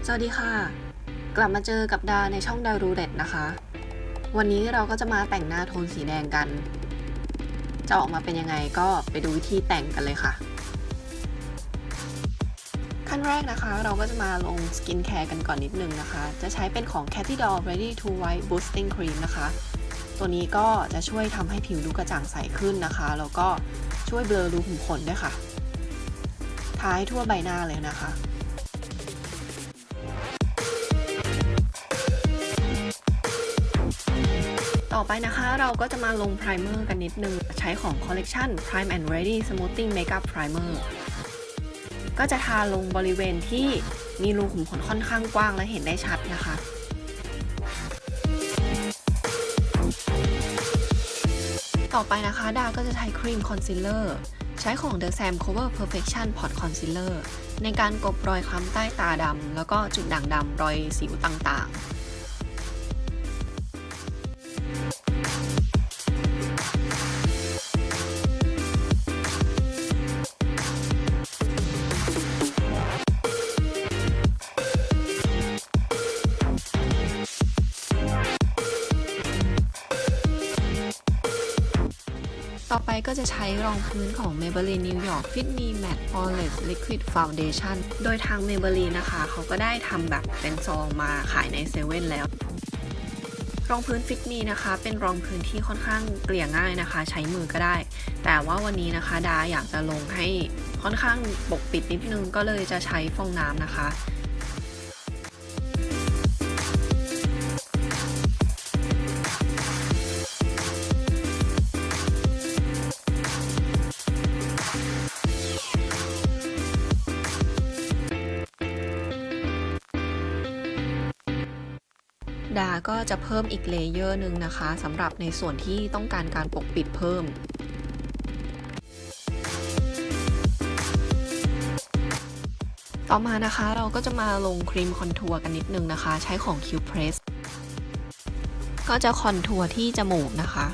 สวัสดีค่ะกลับมาเจอกับดาในช่องดารูเล็ตนะคะวันนี้เราก็จะมาแต่งหน้าโทนสีแดงกันจะออกมาเป็นยังไงก็ไปดูวิธีแต่งกันเลยค่ะขั้นแรกนะคะเราก็จะมาลงสกินแคร์กันก่อนนิดนึงนะคะจะใช้เป็นของ Cathy Doll Ready to White Boosting Cream นะคะตัวนี้ก็จะช่วยทำให้ผิวดูกระจ่างใสขึ้นนะคะแล้วก็ช่วยเบลอรูขุมขนด้วยค่ะทาให้ทั่วใบหน้าเลยนะคะต่อไปนะคะเราก็จะมาลงไพรเมอร์กันนิดนึงใช้ของคอลเลกชัน Prime and Ready Smoothing Makeup Primer ก็จะทาลงบริเวณที่มีรูขุมขนค่อนข้างกว้างและเห็นได้ชัดนะคะต่อไปนะคะดาก็จะใช้ครีมคอนซีลเลอร์ใช้ของ The Sam Cover Perfection Pot Concealer ในการกลบรอยคล้ำใต้ตาดำแล้วก็จุดด่างดำรอยสิวต่างๆต่อไปก็จะใช้รองพื้นของ Maybelline New York Fit Me Matte Flawless Liquid Foundation โดยทาง Maybelline นะคะเขาก็ได้ทำแบบเป็นซองมาขายในเซเว่นแล้วรองพื้น Fit Me นะคะเป็นรองพื้นที่ค่อนข้างเกลี่ยง่ายนะคะใช้มือก็ได้แต่ว่าวันนี้นะคะดาอยากจะลงให้ค่อนข้างปกปิดนิดนึงก็เลยจะใช้ฟองน้ำนะคะดาก็จะเพิ่มอีกเลเยอร์หนึ่งนะคะสำหรับในส่วนที่ต้องการการปกปิดเพิ่มต่อมานะคะเราก็จะมาลงครีมคอนทัวร์กันนิดนึงนะคะใช้ของ Q Press ก็จะคอนทัวร์ที่จมูกนะคะ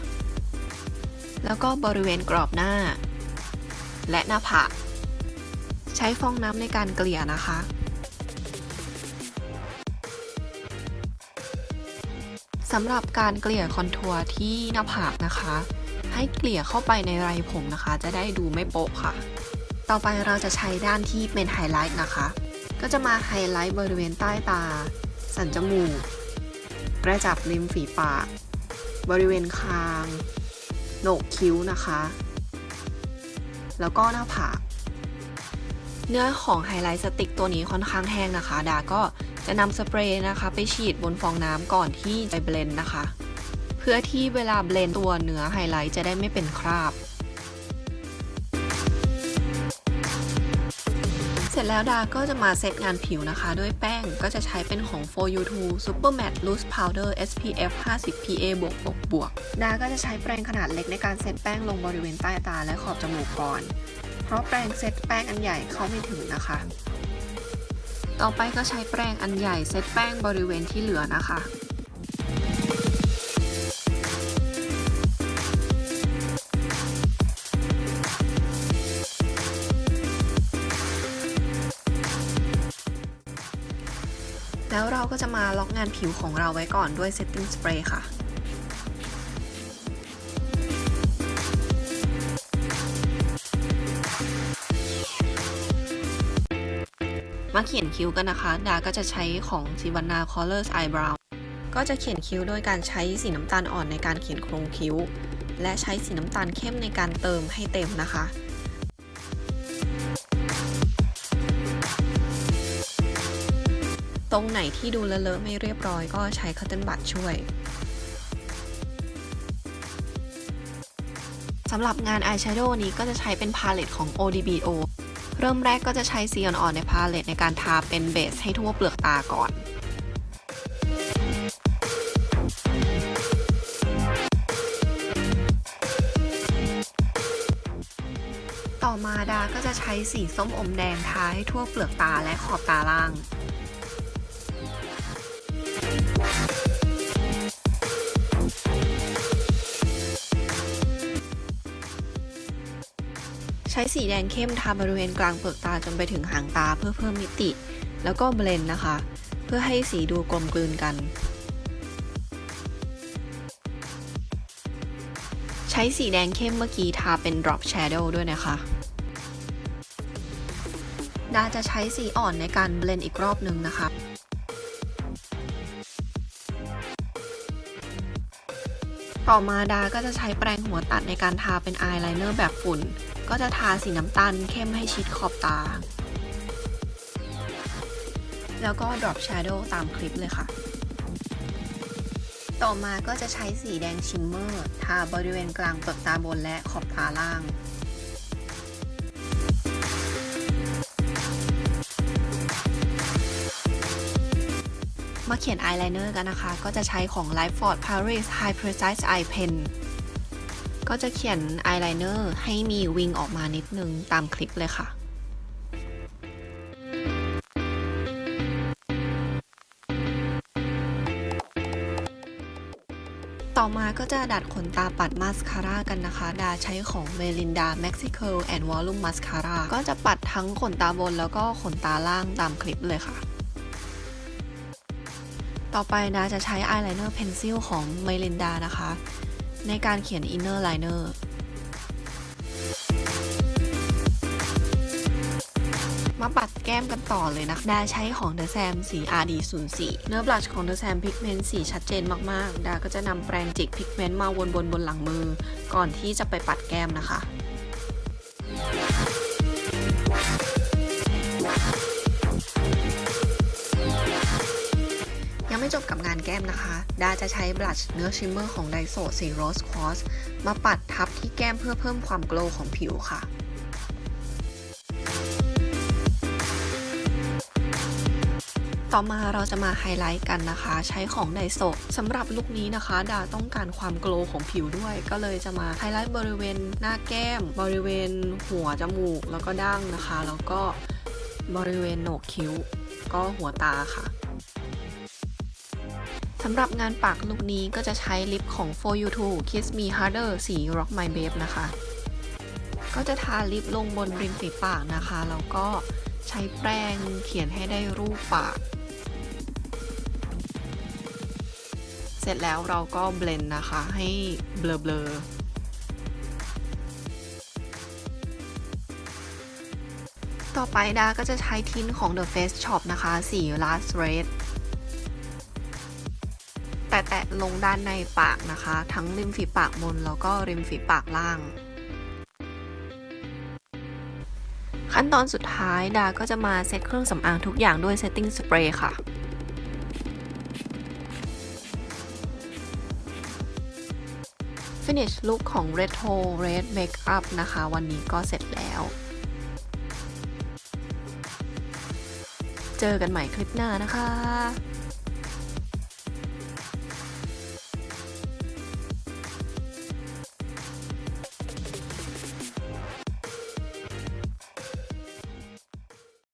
แล้วก็บริเวณกรอบหน้าและหน้าผากใช้ฟองน้ำในการเกลี่ยนะคะสำหรับการเกลี่ยคอนทัวร์ที่หน้าผากนะคะให้เกลี่ยเข้าไปในไรผมนะคะจะได้ดูไม่โป๊ะค่ะต่อไปเราจะใช้ด้านที่เป็นไฮไลท์นะคะก็จะมาไฮไลท์บริเวณใต้ตาสันจมูกกระจับริมฝีปากบริเวณคางโหนกคิ้วนะคะแล้วก็หน้าผากเนื้อของไฮไลท์สติ๊กตัวนี้ค่อนข้างแห้งนะคะดาก็จะนำสเปรย์นะคะไปฉีดบนฟองน้ำก่อนที่จะเบลนด์นะคะเพื่อที่เวลาเบลนด์ตัวเนื้อไฮไลท์จะได้ไม่เป็นคราบเสร็จแล้วดาก็จะมาเซตงานผิวนะคะด้วยแป้งก็จะใช้เป็นของ 4U2 Super Matte Loose Powder SPF 50 PA+++ดาก็จะใช้แปรงขนาดเล็กในการเซตแป้งลงบริเวณใต้ตาและขอบจมูกก่อนเพราะแปรงเซตแป้งอันใหญ่เข้าไม่ถึงนะคะต่อไปก็ใช้แปรงอันใหญ่เซตแป้งบริเวณที่เหลือนะคะแล้วเราก็จะมาล็อกงานผิวของเราไว้ก่อนด้วยเซตติ้งสเปรย์ค่ะมาเขียนคิ้วกันนะคะดาก็จะใช้ของ Sivanna Colors Eyebrow ก็จะเขียนคิ้วโดยการใช้สีน้ำตาลอ่อนในการเขียนโครงคิ้วและใช้สีน้ำตาลเข้มในการเติมให้เต็มนะคะตรงไหนที่ดูเลอะๆไม่เรียบร้อยก็ใช้ Cotton Bud ช่วยสำหรับงานอายแชโดว์นี้ก็จะใช้เป็นพาเลตของ ODBOเริ่มแรกก็จะใช้สีอ่อนๆในพาเลตในการทาเป็นเบสให้ทั่วเปลือกตาก่อนต่อมาดาก็จะใช้สีส้มอมแดงทาให้ทั่วเปลือกตาและขอบตาล่าง ใช้สีแดงเข้มทาบริเวณกลางเปลือกตาจนไปถึงหางตาเพื่อเพิ่มมิติ แล้วก็เบลนด์นะคะเพื่อให้สีดูกลมกลืนกันใช้สีแดงเข้มเมื่อกี้ทาเป็น drop shadow ด้วยนะคะดาจะใช้สีอ่อนในการเบลนด์อีกรอบนึงนะคะต่อมาดาก็จะใช้แปรงหัวตัดในการทาเป็นอายไลเนอร์แบบฝุ่นก็จะทาสีน้ำตาลเข้มให้ชิดขอบตาแล้วก็ drop shadow ตามคลิปเลยค่ะต่อมาก็จะใช้สีแดงชิมเมอร์ทาบริเวณกลางเปลือกตาบนและขอบตาล่างมาเขียนอายไลเนอร์กันนะคะก็จะใช้ของ Lifefort Paris High Precise Eye Pen ก็จะเขียนอายไลเนอร์ให้มีวิงออกมานิดนึงตามคลิปเลยค่ะต่อมาก็จะดัดขนตาปัดมาสคาร่ากันนะคะดาใช้ของ Melinda Maxi Curl and Volume Mascara ก็จะปัดทั้งขนตาบนแล้วก็ขนตาล่างตามคลิปเลยค่ะต่อไปดาจะใช้อายไลเนอร์เพนซิลของ Melinda นะคะในการเขียน Inner Liner มาปัดแก้มกันต่อเลยนะดาใช้ของ The Sam สี RD04 เนื้อบลัชของ The Sam Pigment สีชัดเจนมากๆดาก็จะนำแปรงจิกพิกเมนต์มาวนบนหลังมือก่อนที่จะไปปัดแก้มนะคะยังไม่จบกับงานแก้มนะคะดาจะใช้บลัชเนื้อชิมเมอร์ของ Daiso สี Rose Quartz มาปัดทับที่แก้มเพื่อเพิ่มความโกลว์ของผิวค่ะต่อมาเราจะมาไฮไลท์กันนะคะใช้ของ Daiso สำหรับลุคนี้นะคะดาต้องการความโกลว์ของผิวด้วยก็เลยจะมาไฮไลท์บริเวณหน้าแก้มบริเวณหัวจมูกแล้วก็ดั้งนะคะแล้วก็บริเวณโหนกคิ้วก็หัวตาค่ะสำหรับงานปากลุคนี้ก็จะใช้ลิปของ For You To Kiss Me Harder สี Rock My Babe นะคะก็จะทาลิปลงบนริมฝีปากนะคะแล้วก็ใช้แปรงเขียนให้ได้รูปปากเสร็จแล้วเราก็เบลนด์นะคะให้เบลอต่อไปดาก็จะใช้ทินของ The Face Shop นะคะสี Last Red แตะลงด้านในปากนะคะทั้งริมฝีปากบนแล้วก็ริมฝีปากล่างขั้นตอนสุดท้ายดาก็จะมาเซตเครื่องสำอางทุกอย่างด้วย Setting Spray ค่ะFinish Look ของ Retro Red Makeup นะคะวันนี้ก็เสร็จแล้วเจอกันใหม่คลิปหน้านะคะ